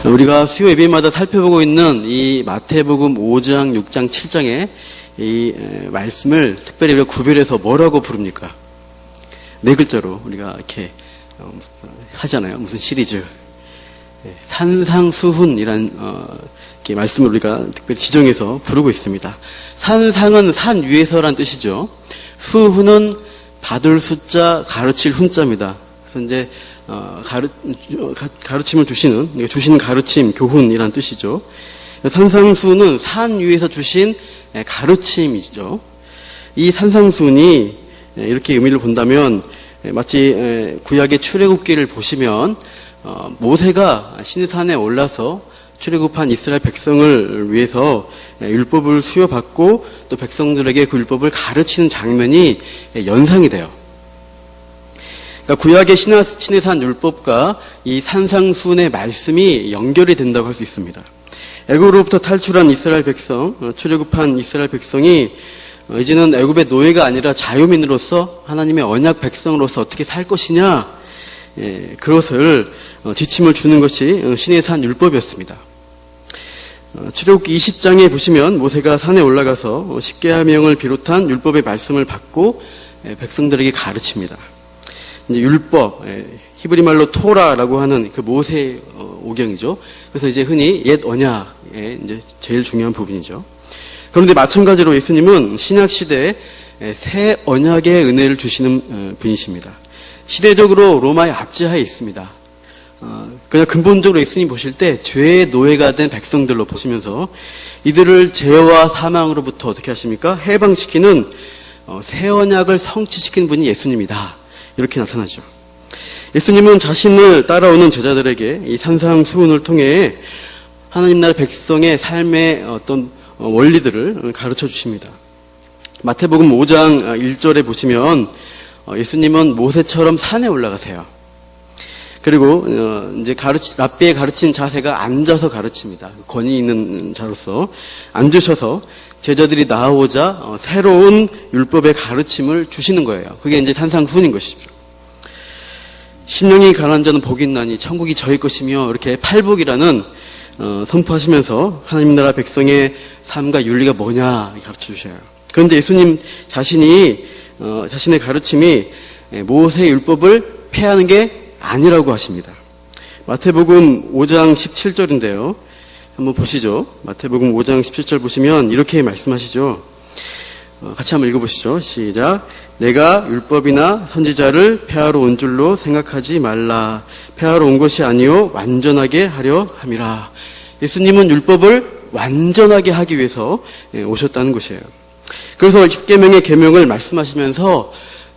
우리가 수요 예배마다 살펴보고 있는 이 마태복음 5장, 6장, 7장의 이 말씀을 특별히 우리가 구별해서 뭐라고 부릅니까? 네 글자로 우리가 이렇게 하잖아요. 무슨 시리즈. 산상수훈이라는 이렇게 말씀을 우리가 특별히 지정해서 부르고 있습니다. 산상은 산 위에서란 뜻이죠. 수훈은 받을 숫자, 가르칠 훈자입니다. 그래서 이제 가르침을 주시는 가르침, 교훈이란 뜻이죠. 산상수훈은 산 위에서 주신 가르침이죠. 이 산상수훈이 이렇게 의미를 본다면 마치 구약의 출애굽기를 보시면 모세가 시내산에 올라서 출애굽한 이스라엘 백성을 위해서 율법을 수여받고 또 백성들에게 그 율법을 가르치는 장면이 연상이 돼요. 그러니까 구약의 시내산 율법과 이 산상수훈의 말씀이 연결이 된다고 할 수 있습니다. 애굽으로부터 탈출한 이스라엘 백성, 출애굽한 이스라엘 백성이 이제는 애굽의 노예가 아니라 자유민으로서 하나님의 언약 백성으로서 어떻게 살 것이냐, 그것을 지침을 주는 것이 시내산 율법이었습니다. 출애굽기 20장에 보시면 모세가 산에 올라가서 십계명을 비롯한 율법의 말씀을 받고 백성들에게 가르칩니다. 이제 율법, 히브리 말로 토라라고 하는 그 모세 오경이죠. 그래서 이제 흔히 옛 언약의 이제 제일 중요한 부분이죠. 그런데 마찬가지로 예수님은 신약 시대에 새 언약의 은혜를 주시는 분이십니다. 시대적으로 로마의 압제하에 있습니다. 그냥 근본적으로 예수님 보실 때 죄의 노예가 된 백성들로 보시면서 이들을 죄와 사망으로부터 어떻게 하십니까? 해방시키는 새 언약을 성취시키는 분이 예수님이다. 이렇게 나타나죠. 예수님은 자신을 따라오는 제자들에게 이 산상수훈을 통해 하나님 나라 백성의 삶의 어떤 원리들을 가르쳐 주십니다. 마태복음 5장 1절에 보시면 예수님은 모세처럼 산에 올라가세요. 그리고 이제 랍비의 가르치는 자세가 앉아서 가르칩니다. 권위 있는 자로서 앉으셔서 제자들이 나오자 새로운 율법의 가르침을 주시는 거예요. 그게 이제 산상수훈인 것이죠. 심령이 가난한 자는 복이 있나니 천국이 저희 것이며 이렇게 팔복이라는 선포하시면서 하나님 나라 백성의 삶과 윤리가 뭐냐 가르쳐 주셔요. 그런데 예수님 자신이 자신의 가르침이 모세의 율법을 폐하는 게 아니라고 하십니다. 마태복음 5장 17절인데요. 한번 보시죠. 마태복음 5장 17절 보시면 이렇게 말씀하시죠. 같이 한번 읽어보시죠. 시작. 내가 율법이나 선지자를 폐하러 온 줄로 생각하지 말라. 폐하러 온 것이 아니요 완전하게 하려 함이라. 예수님은 율법을 완전하게 하기 위해서 오셨다는 것이에요. 그래서 십계명의 계명을 말씀하시면서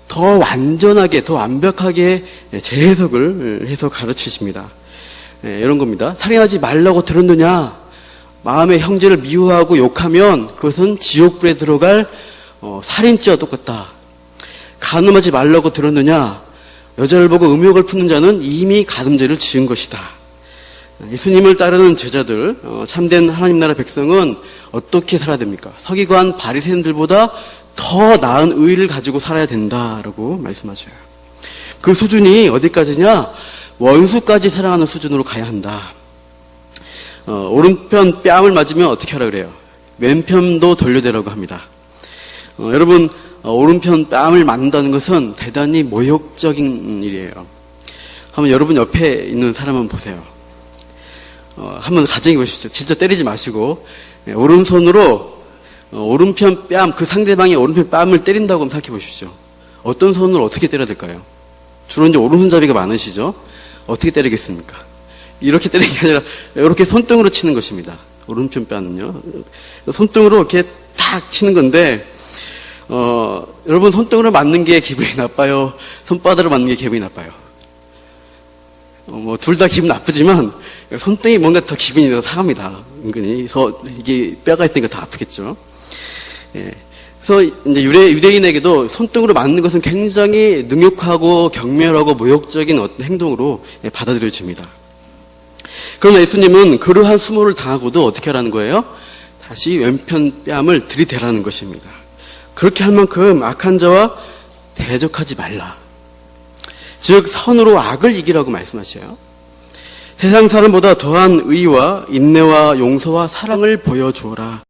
더 완전하게, 더 완벽하게 재해석을 해서 가르치십니다. 이런 겁니다. 살인하지 말라고 들었느냐? 마음의 형제를 미워하고 욕하면 그것은 지옥불에 들어갈 살인죄와 똑같다. 간음하지 말라고 들었느냐? 여자를 보고 음욕을 품는 자는 이미 간음죄를 지은 것이다. 예수님을 따르는 제자들, 참된 하나님 나라 백성은 어떻게 살아야 됩니까? 서기관 바리새인들보다 더 나은 의를 가지고 살아야 된다라고 말씀하셔요. 그 수준이 어디까지냐? 원수까지 사랑하는 수준으로 가야 한다. 오른편 뺨을 맞으면 어떻게 하라 그래요? 왼편도 돌려대라고 합니다. 여러분, 오른편 뺨을 맞는다는 것은 대단히 모욕적인 일이에요. 한번 여러분 옆에 있는 사람 한번 보세요. 한번 가정해 보십시오. 진짜 때리지 마시고 오른손으로 오른편 뺨, 그 상대방의 오른편 뺨을 때린다고 한번 생각해 보십시오. 어떤 손으로 어떻게 때려야 될까요? 주로 이제 오른손잡이가 많으시죠? 어떻게 때리겠습니까? 이렇게 때리는 게 아니라 이렇게 손등으로 치는 것입니다. 오른편 뺨은요. 손등으로 이렇게 탁 치는 건데 여러분 손등으로 맞는 게 기분이 나빠요? 손바닥으로 맞는 게 기분이 나빠요? 둘 다 기분 나쁘지만 손등이 뭔가 더 기분이 더 상합니다. 은근히. 그래서 이게 뼈가 있으니까 더 아프겠죠. 그래서 이제 유대인에게도 손등으로 맞는 것은 굉장히 능욕하고 경멸하고 모욕적인 어떤 행동으로 받아들여집니다. 그러나 예수님은 그러한 수모를 당하고도 어떻게 하라는 거예요? 다시 왼편 뺨을 들이대라는 것입니다. 그렇게 할 만큼 악한 자와 대적하지 말라. 즉 선으로 악을 이기라고 말씀하셔요. 세상 사람보다 더한 의와 인내와 용서와 사랑을 보여주어라.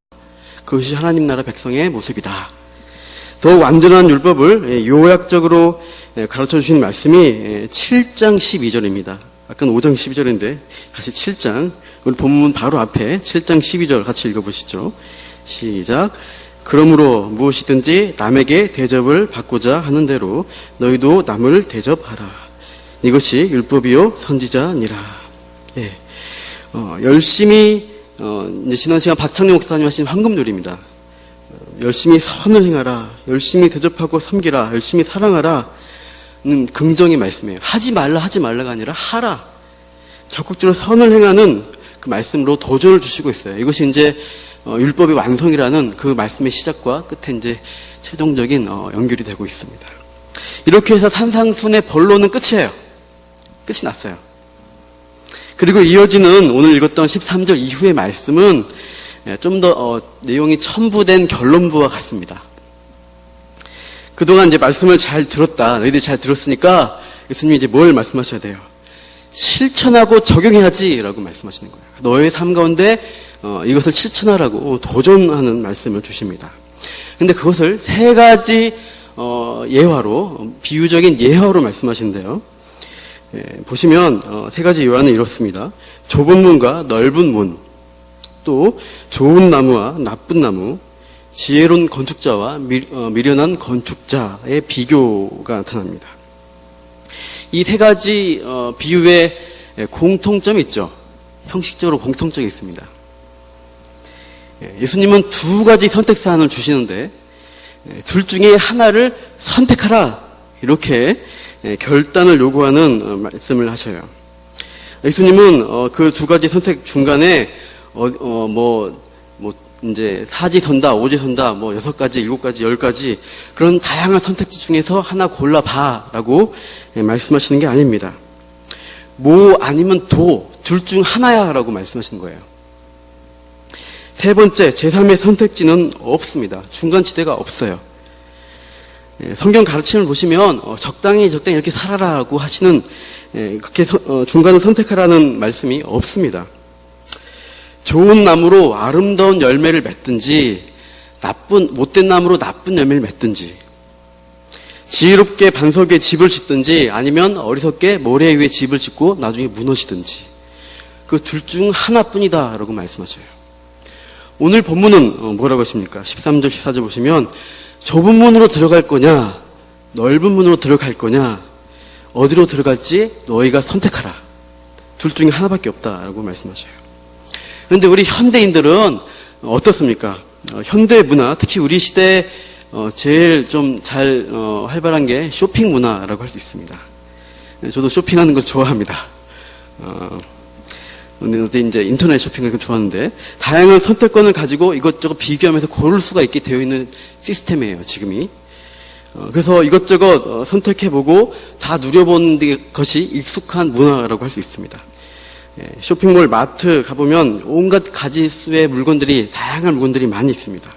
그것이 하나님 나라 백성의 모습이다. 더 완전한 율법을 요약적으로 가르쳐 주신 말씀이 7장 12절입니다. 아까는 5장 12절인데 다시 7장, 우리 본문 바로 앞에 7장 12절 같이 읽어보시죠. 시작. 그러므로 무엇이든지 남에게 대접을 받고자 하는 대로 너희도 남을 대접하라. 이것이 율법이요 선지자니라. 예. 열심히 이제 지난 시간 박창룡 목사님 하신 황금률입니다. 열심히 선을 행하라. 열심히 대접하고 섬기라. 열심히 사랑하라. 는 긍정의 말씀이에요. 하지 말라가 아니라 하라. 적극적으로 선을 행하는 그 말씀으로 도전을 주시고 있어요. 이것이 이제 율법의 완성이라는 그 말씀의 시작과 끝에 이제 최종적인 연결이 되고 있습니다. 이렇게 해서 산상순의 본론은 끝이에요. 끝이 났어요. 그리고 이어지는 오늘 읽었던 13절 이후의 말씀은 좀 더 내용이 첨부된 결론부와 같습니다. 그동안 이제 말씀을 잘 들었다. 너희들이 잘 들었으니까 예수님이 이제 뭘 말씀하셔야 돼요? 실천하고 적용해야지라고 말씀하시는 거예요. 너의 삶 가운데 이것을 실천하라고 도전하는 말씀을 주십니다. 근데 그것을 세 가지 예화로, 비유적인 예화로 말씀하시는데요. 보시면 세 가지 예화는 이렇습니다. 좁은 문과 넓은 문, 또 좋은 나무와 나쁜 나무, 지혜로운 건축자와 미련한 건축자의 비교가 나타납니다. 이 세 가지 비유에 공통점이 있죠. 형식적으로 공통점이 있습니다. 예수님은 두 가지 선택 사안을 주시는데 둘 중에 하나를 선택하라, 이렇게 결단을 요구하는 말씀을 하셔요. 예수님은 그 두 가지 선택 중간에 이제 사지선다, 오지선다, 6가지, 7가지, 10가지 그런 다양한 선택지 중에서 하나 골라봐라고 말씀하시는 게 아닙니다. 뭐 아니면 도, 둘 중 하나야라고 말씀하시는 거예요. 세 번째, 제3의 선택지는 없습니다. 중간지대가 없어요. 성경 가르침을 보시면 적당히 이렇게 살아라고 하시는, 그렇게 중간을 선택하라는 말씀이 없습니다. 좋은 나무로 아름다운 열매를 맺든지 못된 나무로 나쁜 열매를 맺든지, 지혜롭게 반석에 집을 짓든지 아니면 어리석게 모래 위에 집을 짓고 나중에 무너지든지, 그 둘 중 하나뿐이다 라고 말씀하셔요. 오늘 본문은 뭐라고 하십니까? 13절 14절 보시면 좁은 문으로 들어갈 거냐 넓은 문으로 들어갈 거냐, 어디로 들어갈지 너희가 선택하라. 둘 중에 하나밖에 없다라고 말씀하셔요. 그런데 우리 현대인들은 어떻습니까? 현대 문화, 특히 우리 시대에 제일 좀 잘 활발한 게 쇼핑 문화라고 할 수 있습니다. 저도 쇼핑하는 걸 좋아합니다. 근데 이제 인터넷 쇼핑을 좋아하는데 다양한 선택권을 가지고 이것저것 비교하면서 고를 수가 있게 되어 있는 시스템이에요, 지금이. 그래서 이것저것 선택해보고 다 누려보는 것이 익숙한 문화라고 할 수 있습니다. 쇼핑몰, 마트 가보면 온갖 가지수의 물건들이, 다양한 물건들이 많이 있습니다.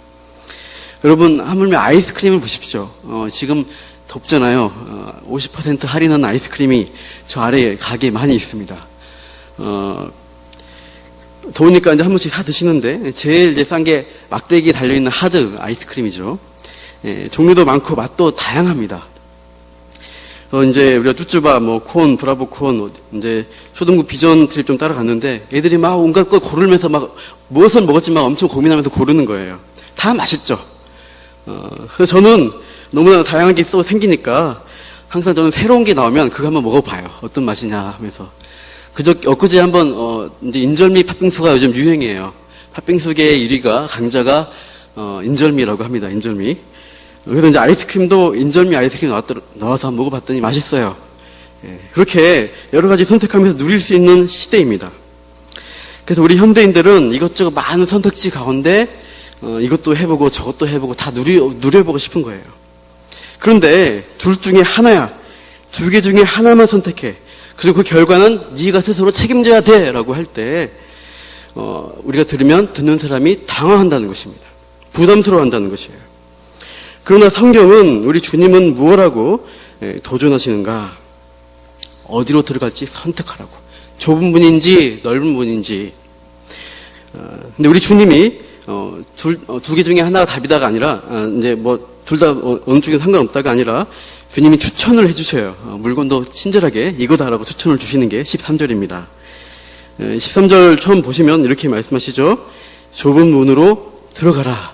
여러분, 하물며 아이스크림을 보십시오. 지금 덥잖아요. 50% 할인한 아이스크림이 저 아래에 가게에 많이 있습니다. 더우니까 이제 한 번씩 사 드시는데, 제일 이제 싼 게 막대기에 달려있는 하드 아이스크림이죠. 종류도 많고 맛도 다양합니다. 이제 우리가 쭈쭈바, 콘, 브라보 콘, 이제 초등부 비전 트립 좀 따라갔는데 애들이 막 온갖 걸 고르면서 막 무엇을 먹었지 막 엄청 고민하면서 고르는 거예요. 다 맛있죠. 그래서 저는 너무나 다양한 게 생기니까 항상 저는 새로운 게 나오면 그거 한번 먹어봐요. 어떤 맛이냐 하면서. 엊그제 한번 이제 인절미 팥빙수가 요즘 유행이에요. 팥빙수계의 1위가 강자가 인절미라고 합니다. 인절미. 그래서 이제 아이스크림도 인절미 아이스크림 나와서 한번 먹어봤더니 맛있어요. 그렇게 여러 가지 선택하면서 누릴 수 있는 시대입니다. 그래서 우리 현대인들은 이것저것 많은 선택지 가운데 이것도 해보고 저것도 해보고 다 누려보고 싶은 거예요. 그런데 둘 중에 하나야, 두 개 중에 하나만 선택해. 그리고 그 결과는 네가 스스로 책임져야 돼 라고 할 때 우리가 들으면 듣는 사람이 당황한다는 것입니다. 부담스러워한다는 것이에요. 그러나 성경은, 우리 주님은 무엇라고 도전하시는가? 어디로 들어갈지 선택하라고, 좁은 문인지 넓은 문인지. 근데 우리 주님이 두 개 중에 하나가 답이다가 아니라 이제 뭐 둘 다 어느 쪽에 상관없다가 아니라 주님이 추천을 해주셔요. 물건도 친절하게 이거다라고 추천을 주시는 게 13절입니다. 13절 처음 보시면 이렇게 말씀하시죠. 좁은 문으로 들어가라.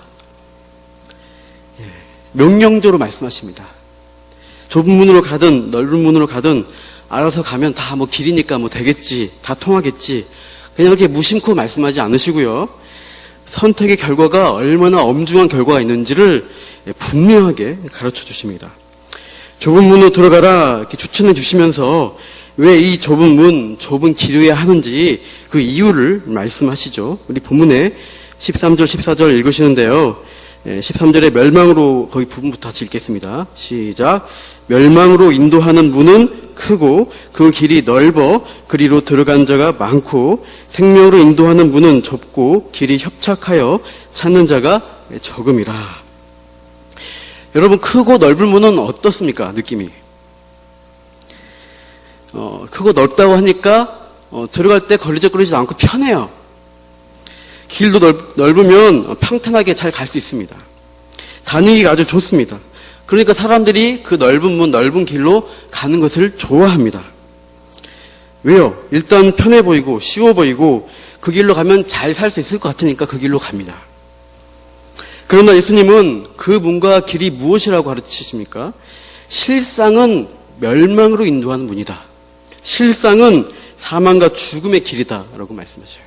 명령조로 말씀하십니다. 좁은 문으로 가든 넓은 문으로 가든 알아서 가면 다 뭐 길이니까 뭐 되겠지, 다 통하겠지. 그냥 이렇게 무심코 말씀하지 않으시고요. 선택의 결과가 얼마나 엄중한 결과가 있는지를 분명하게 가르쳐 주십니다. 좁은 문으로 들어가라 이렇게 추천해 주시면서 왜 이 좁은 문, 좁은 길이어야 하는지 그 이유를 말씀하시죠. 우리 본문에 13절, 14절 읽으시는데요. 13절에 멸망으로 거기 부분부터 같이 읽겠습니다. 시작. 멸망으로 인도하는 문은 크고 그 길이 넓어 그리로 들어간 자가 많고 생명으로 인도하는 문은 좁고 길이 협착하여 찾는 자가 적음이라. 여러분, 크고 넓은 문은 어떻습니까? 느낌이. 크고 넓다고 하니까 들어갈 때 걸리적거리지도 않고 편해요. 길도 넓으면 평탄하게 잘 갈 수 있습니다. 다니기가 아주 좋습니다. 그러니까 사람들이 그 넓은 문, 넓은 길로 가는 것을 좋아합니다. 왜요? 일단 편해 보이고 쉬워 보이고 그 길로 가면 잘 살 수 있을 것 같으니까 그 길로 갑니다. 그러나 예수님은 그 문과 길이 무엇이라고 가르치십니까? 실상은 멸망으로 인도하는 문이다. 실상은 사망과 죽음의 길이다라고 말씀하셔요.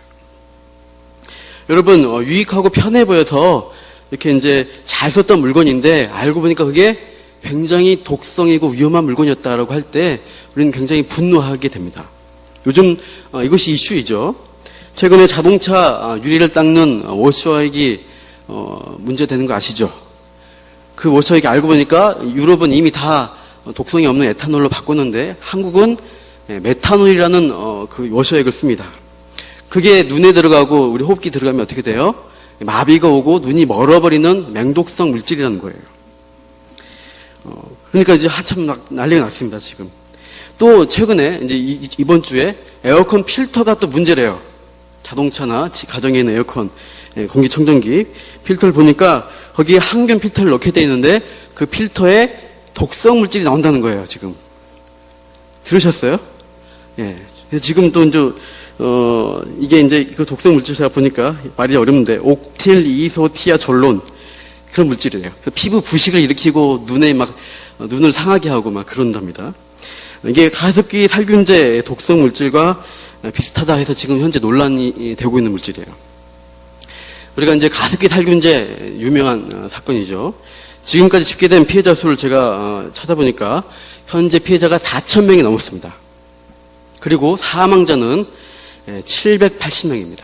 여러분, 유익하고 편해 보여서 이렇게 이제 잘 썼던 물건인데 알고 보니까 그게 굉장히 독성이고 위험한 물건이었다라고 할 때 우리는 굉장히 분노하게 됩니다. 요즘 이것이 이슈이죠. 최근에 자동차 유리를 닦는 워셔액이 문제되는 거 아시죠? 그 워셔액이 알고 보니까 유럽은 이미 다 독성이 없는 에탄올로 바꿨는데 한국은 메탄올이라는 그 워셔액을 씁니다. 그게 눈에 들어가고 우리 호흡기 들어가면 어떻게 돼요? 마비가 오고 눈이 멀어버리는 맹독성 물질이라는 거예요. 그러니까 이제 한참 난리가 났습니다, 지금. 또 최근에 이제 이번 주에 에어컨 필터가 또 문제래요. 자동차나 가정에 있는 에어컨, 공기청정기 필터를 보니까 거기에 항균 필터를 넣게 돼 있는데 그 필터에 독성 물질이 나온다는 거예요, 지금. 들으셨어요? 예. 지금 또 이제 이게 이제 그 독성 물질 제가 보니까 말이 어렵는데 옥틸 이소티아졸론 그런 물질이에요. 피부 부식을 일으키고 눈에 막 눈을 상하게 하고 막 그런답니다. 이게 가습기 살균제 독성 물질과 비슷하다 해서 지금 현재 논란이 되고 있는 물질이에요. 우리가 이제 가습기 살균제 유명한 사건이죠. 지금까지 집계된 피해자 수를 제가 찾아보니까 현재 피해자가 4,000명이 넘었습니다. 그리고 사망자는 780명입니다.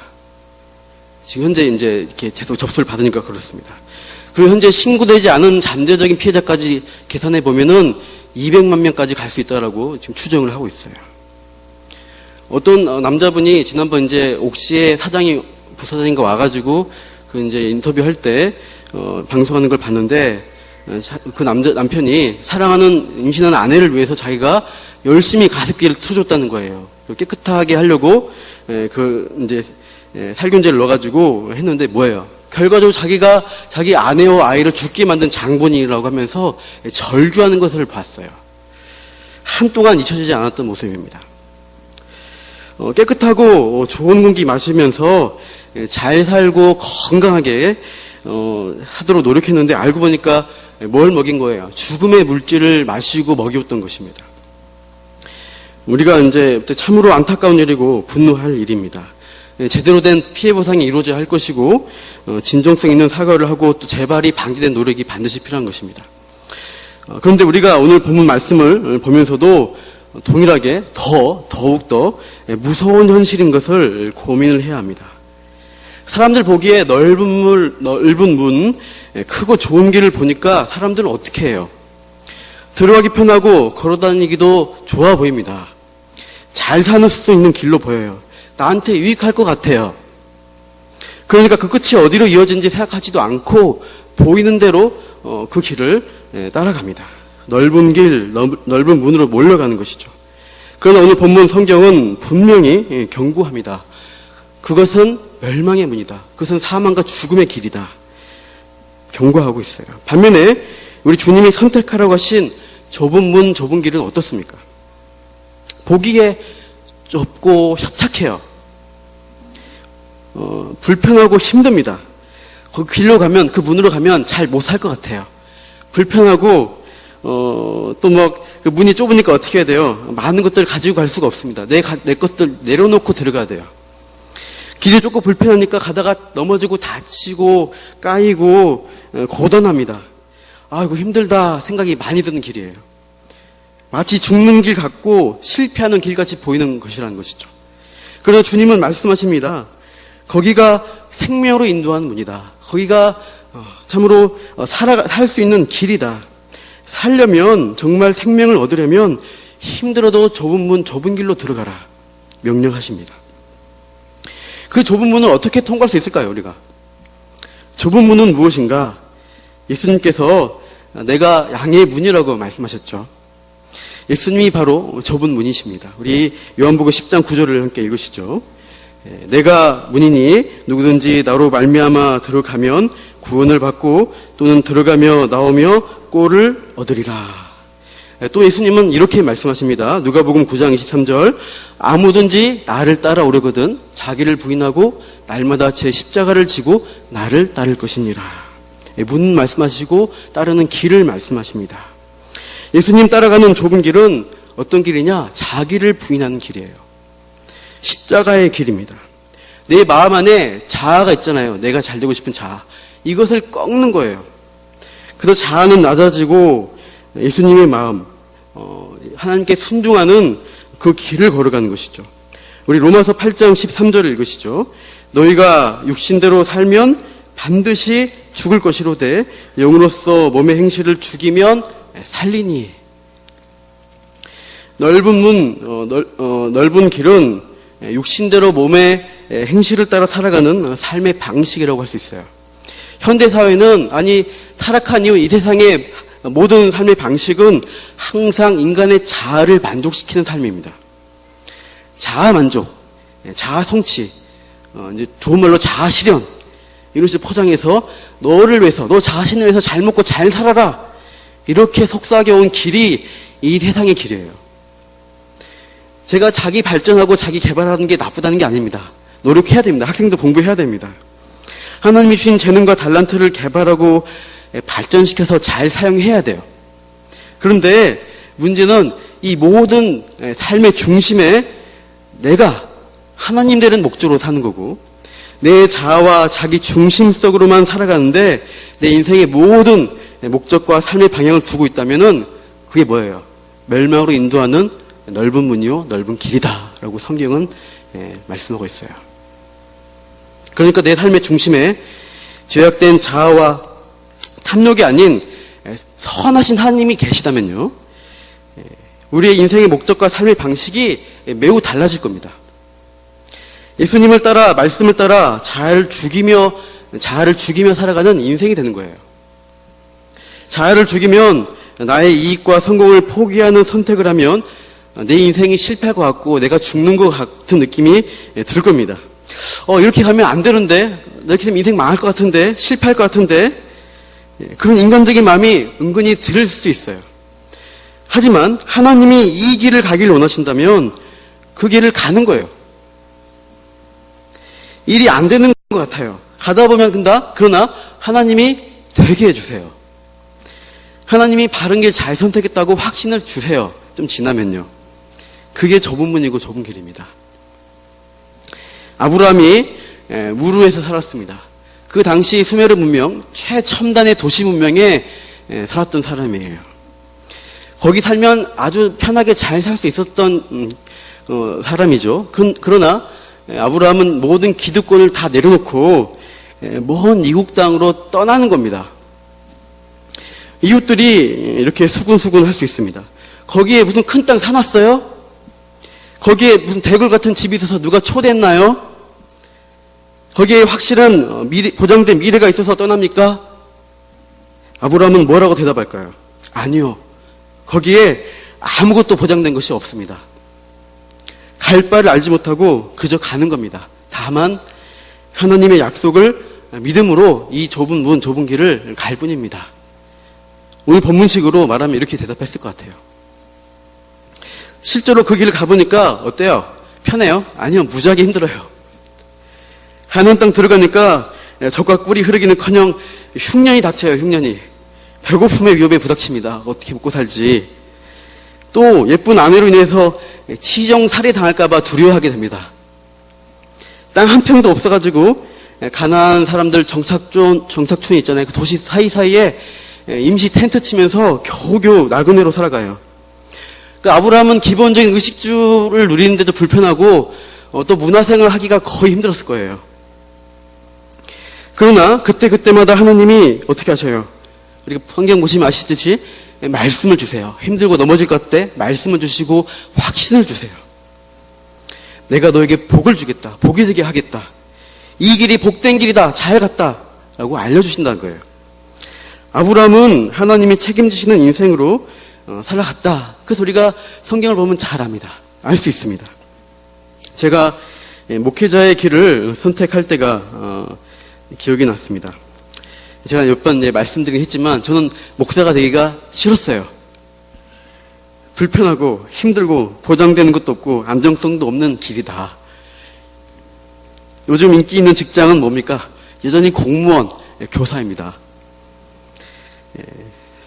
지금 현재 이제 이렇게 계속 접수를 받으니까 그렇습니다. 그리고 현재 신고되지 않은 잠재적인 피해자까지 계산해 보면은 200만 명까지 갈 수 있다라고 지금 추정을 하고 있어요. 어떤 남자분이 지난번 이제 옥시의 사장이 부사장인가 와가지고 그 이제 인터뷰할 때 방송하는 걸 봤는데 그 남편이 사랑하는 임신한 아내를 위해서 자기가 열심히 가습기를 틀어줬다는 거예요. 깨끗하게 하려고 그 이제 살균제를 넣어가지고 했는데 뭐예요? 결과적으로 자기가 자기 아내와 아이를 죽게 만든 장본인이라고 하면서 절규하는 것을 봤어요. 한동안 잊혀지지 않았던 모습입니다. 깨끗하고 좋은 공기 마시면서 잘 살고 건강하게 하도록 노력했는데 알고 보니까 뭘 먹인 거예요? 죽음의 물질을 마시고 먹였던 것입니다. 우리가 이제 참으로 안타까운 일이고 분노할 일입니다. 제대로 된 피해 보상이 이루어져야 할 것이고 진정성 있는 사과를 하고 또 재발이 방지된 노력이 반드시 필요한 것입니다. 그런데 우리가 오늘 본문 말씀을 보면서도 동일하게 더욱더 무서운 현실인 것을 고민을 해야 합니다. 사람들 보기에 넓은 문, 크고 좋은 길을 보니까 사람들은 어떻게 해요? 들어가기 편하고 걸어다니기도 좋아 보입니다. 잘 사는 수 있는 길로 보여요. 나한테 유익할 것 같아요. 그러니까 그 끝이 어디로 이어진지 생각하지도 않고 보이는 대로 그 길을 따라갑니다. 넓은 길, 넓은 문으로 몰려가는 것이죠. 그러나 오늘 본문 성경은 분명히 경고합니다. 그것은 멸망의 문이다. 그것은 사망과 죽음의 길이다. 경고하고 있어요. 반면에 우리 주님이 선택하라고 하신 좁은 문, 좁은 길은 어떻습니까? 보기에 좁고 협착해요. 불편하고 힘듭니다. 그 길로 가면, 그 문으로 가면 잘 못 살 것 같아요. 불편하고, 또 그 문이 좁으니까 어떻게 해야 돼요? 많은 것들을 가지고 갈 수가 없습니다. 내 것들 내려놓고 들어가야 돼요. 길이 좁고 불편하니까 가다가 넘어지고 다치고 까이고 고단합니다. 아이고 힘들다 생각이 많이 드는 길이에요. 마치 죽는 길 같고 실패하는 길같이 보이는 것이라는 것이죠. 그래서 주님은 말씀하십니다. 거기가 생명으로 인도하는 문이다. 거기가 참으로 살 수 있는 길이다. 살려면, 정말 생명을 얻으려면 힘들어도 좁은 문, 좁은 길로 들어가라 명령하십니다. 그 좁은 문을 어떻게 통과할 수 있을까요, 우리가? 좁은 문은 무엇인가? 예수님께서 내가 양의 문이라고 말씀하셨죠. 예수님이 바로 좁은 문이십니다. 우리 요한복음 10장 9절을 함께 읽으시죠. 내가 문이니 누구든지 나로 말미암아 들어가면 구원을 받고 또는 들어가며 나오며 꼴을 얻으리라. 또 예수님은 이렇게 말씀하십니다. 누가복음 9장 23절 아무든지 나를 따라오려거든 자기를 부인하고 날마다 제 십자가를 지고 나를 따를 것이니라. 문 말씀하시고 따르는 길을 말씀하십니다. 예수님 따라가는 좁은 길은 어떤 길이냐? 자기를 부인하는 길이에요. 십자가의 길입니다. 내 마음 안에 자아가 있잖아요. 내가 잘 되고 싶은 자아. 이것을 꺾는 거예요. 그래서 자아는 낮아지고 예수님의 마음, 하나님께 순종하는 그 길을 걸어가는 것이죠. 우리 로마서 8장 13절을 읽으시죠. 너희가 육신대로 살면 반드시 죽을 것이로되 영으로서 몸의 행실을 죽이면 살리니. 넓은 길은 육신대로 몸의 행실을 따라 살아가는 삶의 방식이라고 할 수 있어요. 현대사회는, 타락한 이후 이 세상의 모든 삶의 방식은 항상 인간의 자아를 만족시키는 삶입니다. 자아 만족, 자아 성취, 이제 좋은 말로 자아 실현, 이것을 포장해서 너를 위해서, 너 자신을 위해서 잘 먹고 잘 살아라. 이렇게 속삭여온 길이 이 세상의 길이에요. 제가 자기 발전하고 자기 개발하는 게 나쁘다는 게 아닙니다. 노력해야 됩니다. 학생도 공부해야 됩니다. 하나님이 주신 재능과 달란트를 개발하고 발전시켜서 잘 사용해야 돼요. 그런데 문제는 이 모든 삶의 중심에 내가 하나님 되는 목적으로 사는 거고 내 자아와 자기 중심적으로만 살아가는데 내 인생의 모든 목적과 삶의 방향을 두고 있다면은 그게 뭐예요? 멸망으로 인도하는 넓은 문이요 넓은 길이다 라고 성경은 말씀하고 있어요. 그러니까 내 삶의 중심에 죄악된 자아와 탐욕이 아닌 선하신 하나님이 계시다면요 우리의 인생의 목적과 삶의 방식이 매우 달라질 겁니다. 예수님을 따라, 말씀을 따라 자아를 죽이며 살아가는 인생이 되는 거예요. 자아를 죽이면 나의 이익과 성공을 포기하는 선택을 하면 내 인생이 실패할 것 같고 내가 죽는 것 같은 느낌이 들 겁니다. 이렇게 가면 안 되는데, 이렇게 되면 인생 망할 것 같은데, 실패할 것 같은데, 그런 인간적인 마음이 은근히 들 수 있어요. 하지만 하나님이 이 길을 가길 원하신다면 그 길을 가는 거예요. 일이 안 되는 것 같아요. 가다 보면 그러나 하나님이 되게 해주세요. 하나님이 바른 길 잘 선택했다고 확신을 주세요. 좀 지나면요. 그게 좁은 문이고 좁은 길입니다. 아브라함이 우르에서 살았습니다. 그 당시 수메르 문명, 최첨단의 도시 문명에 살았던 사람이에요. 거기 살면 아주 편하게 잘 살 수 있었던 사람이죠. 그러나 아브라함은 모든 기득권을 다 내려놓고 먼 이국 땅으로 떠나는 겁니다. 이웃들이 이렇게 수군수군 할 수 있습니다. 거기에 무슨 큰 땅 사놨어요? 거기에 무슨 대궐 같은 집이 있어서 누가 초대했나요? 거기에 확실한 보장된 미래가 있어서 떠납니까? 아브라함은 뭐라고 대답할까요? 아니요. 거기에 아무것도 보장된 것이 없습니다. 갈 바를 알지 못하고 그저 가는 겁니다. 다만 하나님의 약속을 믿음으로 이 좁은 문, 좁은 길을 갈 뿐입니다. 오늘 본문식으로 말하면 이렇게 대답했을 것 같아요. 실제로 그 길을 가보니까 어때요? 편해요? 아니요, 무지하게 힘들어요. 가나안 땅 들어가니까 적과 꿀이 흐르기는커녕 흉년이 닥쳐요. 흉년이. 배고픔의 위협에 부닥칩니다. 어떻게 먹고 살지. 또 예쁜 아내로 인해서 치정살해 당할까 봐 두려워하게 됩니다. 땅 한 평도 없어가지고 가나안 사람들 정착촌 있잖아요. 그 도시 사이사이에 임시 텐트 치면서 겨우겨우 나그네로 살아가요. 그러니까 아브라함은 기본적인 의식주를 누리는데도 불편하고 또 문화생활 하기가 거의 힘들었을 거예요. 그러나 그때마다 하나님이 어떻게 하셔요? 우리가 성경 보시면 아시듯이 말씀을 주세요. 힘들고 넘어질 것 같을 때 말씀을 주시고 확신을 주세요. 내가 너에게 복을 주겠다. 복이 되게 하겠다. 이 길이 복된 길이다. 잘 갔다. 라고 알려주신다는 거예요. 아브라함은 하나님이 책임지시는 인생으로 살아갔다. 그래서 우리가 성경을 보면 잘 압니다. 알 수 있습니다. 제가 목회자의 길을 선택할 때가 기억이 났습니다. 제가 몇 번 말씀드리긴 했지만 저는 목사가 되기가 싫었어요. 불편하고 힘들고 보장되는 것도 없고 안정성도 없는 길이다. 요즘 인기 있는 직장은 뭡니까? 여전히 공무원, 교사입니다.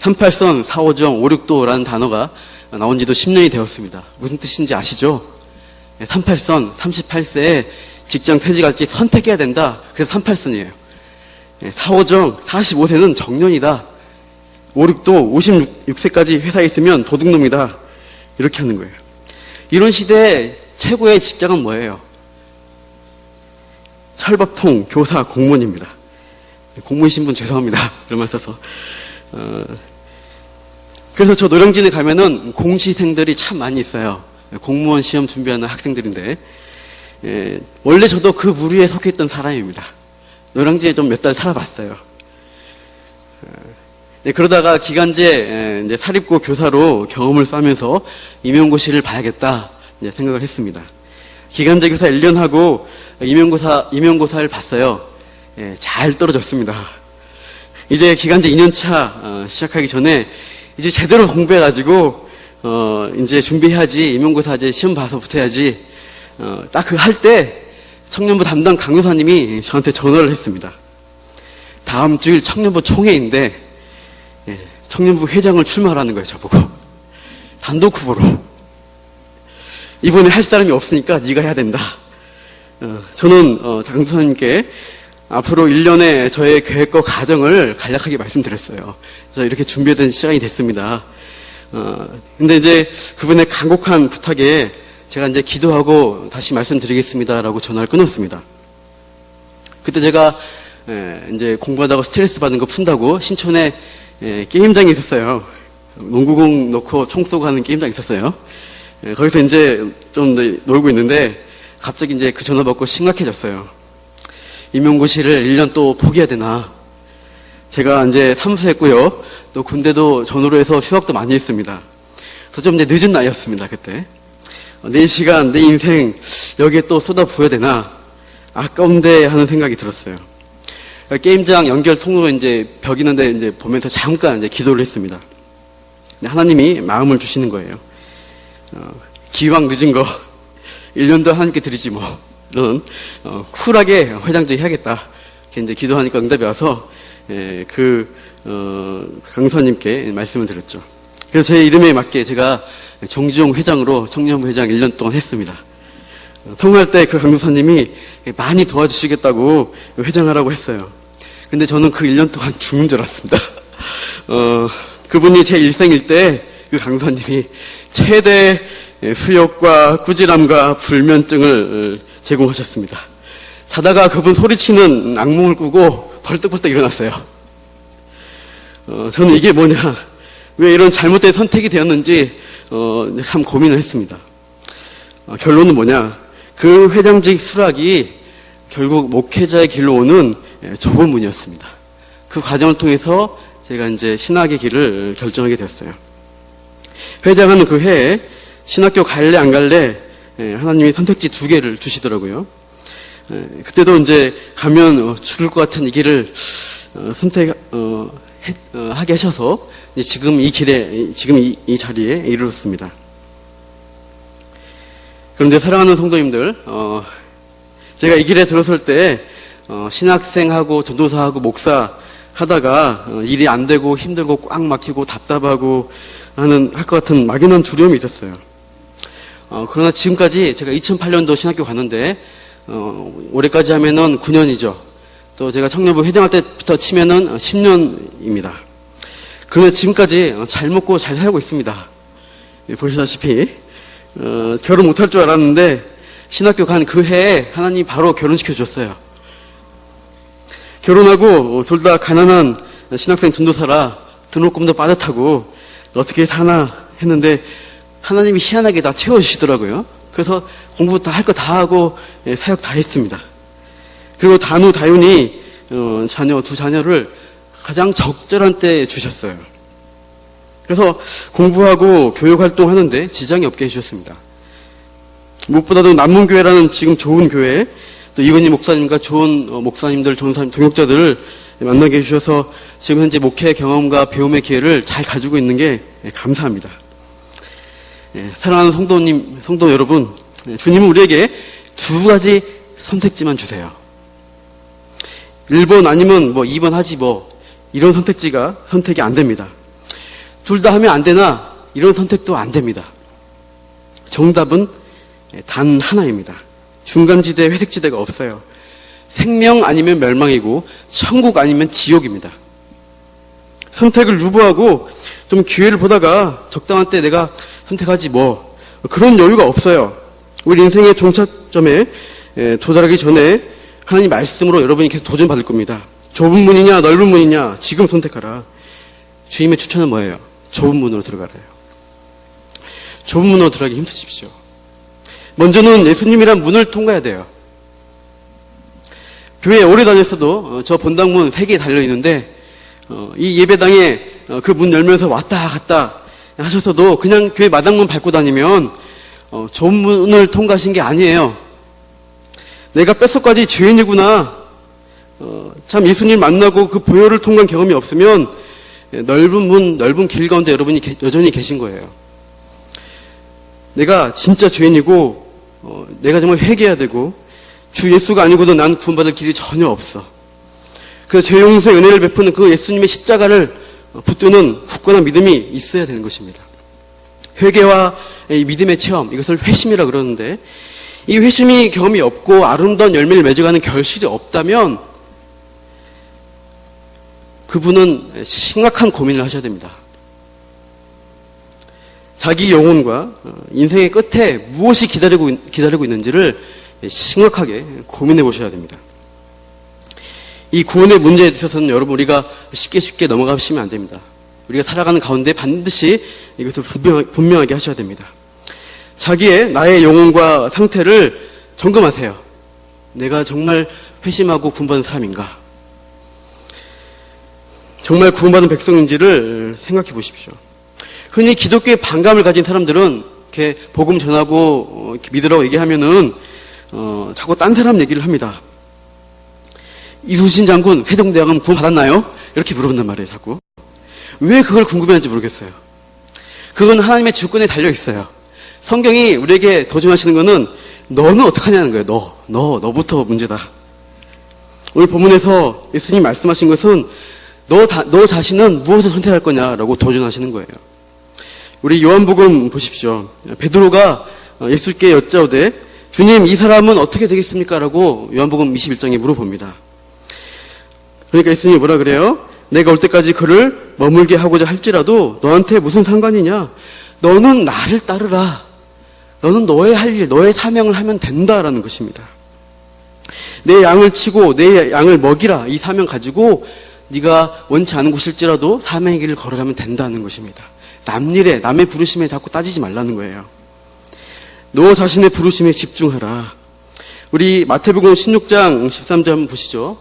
38선, 4호정, 56도라는 단어가 나온 지도 10년이 되었습니다. 무슨 뜻인지 아시죠? 38선, 38세에 직장 퇴직할지 선택해야 된다. 그래서 38선이에요. 4호정, 45세는 정년이다. 56도, 56세까지 회사에 있으면 도둑놈이다. 이렇게 하는 거예요. 이런 시대에 최고의 직장은 뭐예요? 철밥통, 교사, 공무원입니다. 공무원 신분 죄송합니다. 그런 말 써서. 그래서 저 노량진에 가면은 공시생들이 참 많이 있어요. 공무원 시험 준비하는 학생들인데, 원래 저도 그 무리에 속해 있던 사람입니다. 노량진에 좀 몇 달 살아봤어요. 그러다가 기간제 이제 사립고 교사로 경험을 쌓으면서 임용고시를 봐야겠다 이제 생각을 했습니다. 기간제 교사 1년 하고 임용고사를 봤어요. 잘 떨어졌습니다. 이제 기간제 2년차 시작하기 전에 이제 제대로 공부해가지고 이제 준비해야지, 임용고사 이제 시험 봐서 붙어야지. 딱 그 할 때 청년부 담당 강도사님이 저한테 전화를 했습니다. 다음 주일 청년부 총회인데 청년부 회장을 출마하라는 거예요. 저보고 단독 후보로. 이번에 할 사람이 없으니까 네가 해야 된다. 저는 강도사님께 앞으로 1년의 저의 계획과 과정을 간략하게 말씀드렸어요. 그래서 이렇게 준비된 시간이 됐습니다. 근데 이제 그분의 간곡한 부탁에 제가 이제 기도하고 다시 말씀드리겠습니다라고 전화를 끊었습니다. 그때 제가 이제 공부하다가 스트레스 받는 거 푼다고 신촌에 게임장이 있었어요. 농구공 넣고 총 쏘고 하는 게임장이 있었어요. 거기서 이제 좀 놀고 있는데 갑자기 이제 그 전화 받고 심각해졌어요. 임용고시를 1년 또 포기해야 되나. 제가 이제 사무소했고요. 또 군대도 전후로 해서 휴학도 많이 했습니다. 그래서 좀 이제 늦은 나이였습니다, 그때. 내 시간, 내 인생, 여기에 또 쏟아부어야 되나. 아까운데 하는 생각이 들었어요. 게임장 연결 통로로 이제 벽 있는데 이제 보면서 잠깐 이제 기도를 했습니다. 하나님이 마음을 주시는 거예요. 기왕 늦은 거 1년도 하나님께 드리지 뭐. 이런 쿨하게 회장직 해야겠다. 이렇게 이제 기도하니까 응답이 와서 강사님께 말씀을 드렸죠. 그래서 제 이름에 맞게 제가 정지용 회장으로 청년부 회장 1년 동안 했습니다. 통화할 때 그 강도사님이 많이 도와주시겠다고 회장하라고 했어요. 근데 저는 그 1년 동안 죽는 줄 알았습니다. 그분이 제 일생일 때 그 강도사님이 최대 수욕과 꾸지람과 불면증을 제공하셨습니다. 자다가 그분 소리치는 악몽을 꾸고 벌떡벌떡 일어났어요. 저는 이게 뭐냐, 왜 이런 잘못된 선택이 되었는지 참 고민을 했습니다. 결론은 뭐냐, 그 회장직 수락이 결국 목회자의 길로 오는 좁은 문이었습니다. 그 과정을 통해서 제가 이제 신학의 길을 결정하게 되었어요. 회장하는 그 해에 신학교 갈래 안 갈래 하나님이 선택지 2개를 주시더라고요. 그때도 이제 가면 죽을 것 같은 이 길을 하게 하셔서 지금 이 길에, 지금 이 자리에 이르렀습니다. 그런데 사랑하는 성도님들, 제가 이 길에 들어설 때 신학생하고 전도사하고 목사 하다가 일이 안 되고 힘들고 꽉 막히고 답답하고 할 것 같은 막연한 두려움이 있었어요. 그러나 지금까지 제가 2008년도 신학교 갔는데 올해까지 하면은 9년이죠. 또 제가 청년부 회장할 때부터 치면은 10년입니다. 그러나 지금까지 잘 먹고 잘 살고 있습니다. 보시다시피 결혼 못할 줄 알았는데 신학교 간 그 해에 하나님이 바로 결혼시켜 줬어요. 결혼하고 둘 다 가난한 신학생 전도사라 등록금도 빠듯하고 어떻게 사나 했는데 하나님이 희한하게 다 채워주시더라고요. 그래서 공부 다 할 거 다 하고 사역 다 했습니다. 그리고 다윤이 두 자녀를 가장 적절한 때에 주셨어요. 그래서 공부하고 교육활동 하는데 지장이 없게 해주셨습니다. 무엇보다도 남문교회라는 지금 좋은 교회, 또 이건희 목사님과 좋은 목사님들, 전사님, 동역자들을 만나게 해주셔서 지금 현재 목회 경험과 배움의 기회를 잘 가지고 있는 게 감사합니다. 사랑하는 성도 여러분, 주님은 우리에게 2가지 선택지만 주세요. 1번 아니면 2번 하지 이런 선택이 안 됩니다. 둘 다 하면 안 되나 이런 선택도 안 됩니다. 정답은 단 하나입니다. 중간지대, 회색지대가 없어요. 생명 아니면 멸망이고 천국 아니면 지옥입니다. 선택을 유보하고 좀 기회를 보다가 적당한 때 내가 선택하지 그런 여유가 없어요. 우리 인생의 종착점에 도달하기 전에 하나님 말씀으로 여러분이 계속 도전받을 겁니다. 좁은 문이냐 넓은 문이냐 지금 선택하라. 주님의 추천은 뭐예요? 좁은 문으로 들어가래요. 좁은 문으로 들어가기 힘쓰십시오. 먼저는 예수님이란 문을 통과해야 돼요. 교회에 오래 다녔어도 저 본당문 3개 달려있는데 이 예배당에 그 문 열면서 왔다 갔다 하셔서도 그냥 교회 마당문 밟고 다니면 좁은 문을 통과하신 게 아니에요. 내가 뼛속까지 죄인이구나. 참 예수님 만나고 그 보혈을 통과한 경험이 없으면 넓은 문, 넓은 길 가운데 여러분이 여전히 계신 거예요. 내가 진짜 죄인이고 내가 정말 회개해야 되고 주 예수가 아니고도 난 구원받을 길이 전혀 없어. 그 죄 용서의 은혜를 베푸는 그 예수님의 십자가를 붙드는 굳건한 믿음이 있어야 되는 것입니다. 회개와 이 믿음의 체험, 이것을 회심이라 그러는데 이 회심이 경험이 없고 아름다운 열매를 맺어가는 결실이 없다면 그분은 심각한 고민을 하셔야 됩니다. 자기 영혼과 인생의 끝에 무엇이 기다리고 있는지를 심각하게 고민해 보셔야 됩니다. 이 구원의 문제에 있어서는 여러분 우리가 쉽게 넘어가시면 안 됩니다. 우리가 살아가는 가운데 반드시 이것을 분명하게 하셔야 됩니다. 나의 영혼과 상태를 점검하세요. 내가 정말 회심하고 구원받은 사람인가? 정말 구원받은 백성인지를 생각해 보십시오. 흔히 기독교에 반감을 가진 사람들은 이렇게 복음 전하고 믿으라고 얘기하면은 자꾸 딴 사람 얘기를 합니다. 이순신 장군 세종대왕은 구원 받았나요? 이렇게 물어본단 말이에요. 자꾸 왜 그걸 궁금해하는지 모르겠어요. 그건 하나님의 주권에 달려 있어요. 성경이 우리에게 도전하시는 거는 너는 어떡하냐는 거예요. 너부터 문제다. 오늘 본문에서 예수님 말씀하신 것은 너 자신은 무엇을 선택할 거냐라고 도전하시는 거예요. 우리 요한복음 보십시오. 베드로가 예수께 여짜오되 주님 이 사람은 어떻게 되겠습니까? 라고 요한복음 21장에 물어봅니다. 그러니까 예수님이 뭐라 그래요? 내가 올 때까지 그를 머물게 하고자 할지라도 너한테 무슨 상관이냐? 너는 나를 따르라. 너는 너의 할 일, 너의 사명을 하면 된다라는 것입니다. 내 양을 치고 내 양을 먹이라. 이 사명 가지고 네가 원치 않은 곳일지라도 사명의 길을 걸어가면 된다는 것입니다. 남 일에, 남의 부르심에 자꾸 따지지 말라는 거예요. 너 자신의 부르심에 집중하라. 우리 마태복음 16장 13절 한번 보시죠.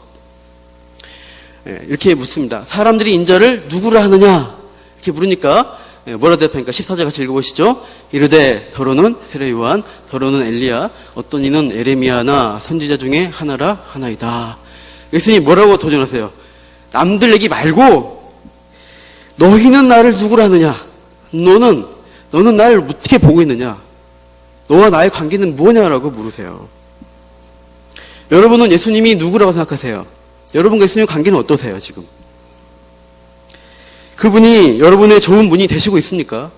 이렇게 묻습니다. 사람들이 인자를 누구라 하느냐? 이렇게 물으니까 뭐라 대답하니까 14절 같이 읽어보시죠. 이르되 더러는 세례 요한, 더러는 엘리야, 어떤 이는 에레미야나 선지자 중에 하나라 하나이다. 예수님이 뭐라고 도전하세요? 남들 얘기 말고 너희는 나를 누구라 하느냐? 너는 나를 어떻게 보고 있느냐? 너와 나의 관계는 뭐냐라고 물으세요. 여러분은 예수님이 누구라고 생각하세요? 여러분과 예수님의 관계는 어떠세요, 지금? 그분이 여러분의 좋은 분이 되시고 있습니까?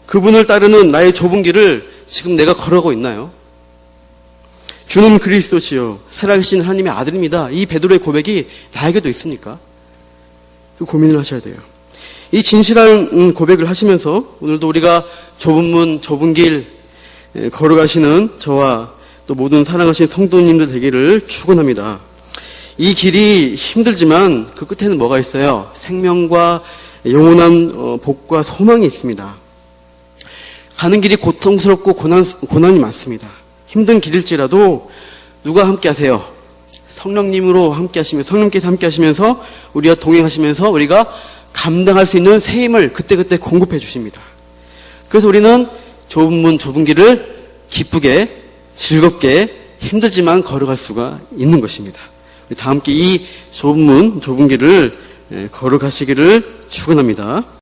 그분을 따르는 나의 좁은 길을 지금 내가 걸어가고 있나요? 주는 그리스도시요 살아계신 하나님의 아들입니다. 이 베드로의 고백이 나에게도 있습니까? 그 고민을 하셔야 돼요. 이 진실한 고백을 하시면서 오늘도 우리가 좁은 문, 좁은 길 걸어가시는 저와 또 모든 사랑하신 성도님들 되기를 축원합니다. 이 길이 힘들지만 그 끝에는 뭐가 있어요? 생명과 영원한 복과 소망이 있습니다. 가는 길이 고통스럽고 고난이 많습니다. 힘든 길일지라도 누가 함께 하세요? 성령님으로 함께 하시면서, 성령께서 함께 하시면서 우리와 동행하시면서 우리가 감당할 수 있는 새 힘을 그때그때 공급해 주십니다. 그래서 우리는 좁은 문, 좁은 길을 기쁘게, 즐겁게, 힘들지만 걸어갈 수가 있는 것입니다. 다 함께 이 좁은 문, 좁은 길을 걸어가시기를 축원합니다.